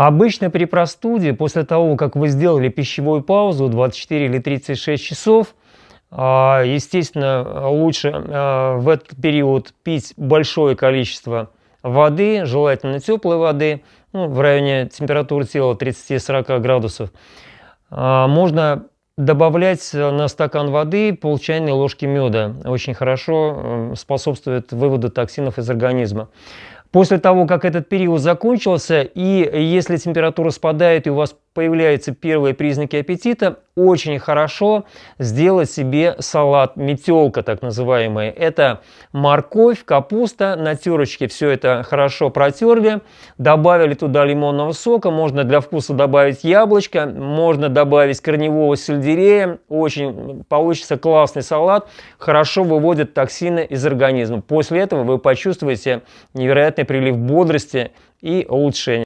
Обычно при простуде, после того, как вы сделали пищевую паузу 24 или 36 часов, естественно, лучше в этот период пить большое количество воды, желательно теплой воды, ну, в районе температуры тела 30-40 градусов. Можно добавлять на стакан воды пол чайной ложки меда. Очень хорошо способствует выводу токсинов из организма. После того, как этот период закончился, и если температура спадает, и у вас появляются первые признаки аппетита, очень хорошо сделать себе салат метелка, так называемый. Это морковь, капуста, на терочке все это хорошо протерли, добавили туда лимонного сока, можно для вкуса добавить яблочко, можно добавить корневого сельдерея, очень получится классный салат, хорошо выводит токсины из организма. После этого вы почувствуете невероятный прилив бодрости и улучшение.